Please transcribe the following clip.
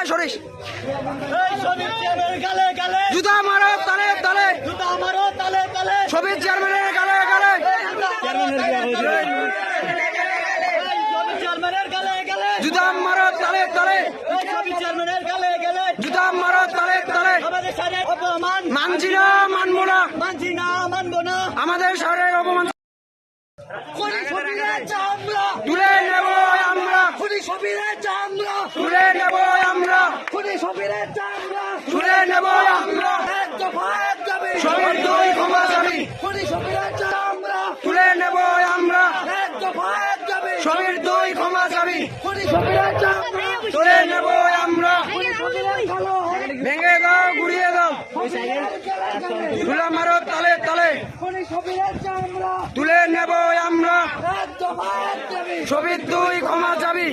সরিস জুতা মারো তালে তালে ছবির চেয়ারম্যানের গালে গালে জুতা মারো তালে তালে জুতা মারো তালে তালে মানছি না মানবো না আমাদের শহরের অপমান তুলে নেব আমরা তুলে নেব আমরা তুলে নেব আমরা সবের দুই ক্ষমা যাবি তুলে নেব আমরা সবের দুই ক্ষমা যাবি তুলে নেব আমরা ভেঙে দাও ঘুরিয়ে দাও তুলে মারো তালে তালে তুলে নেব আমরা সবের দুই ক্ষমা যাবি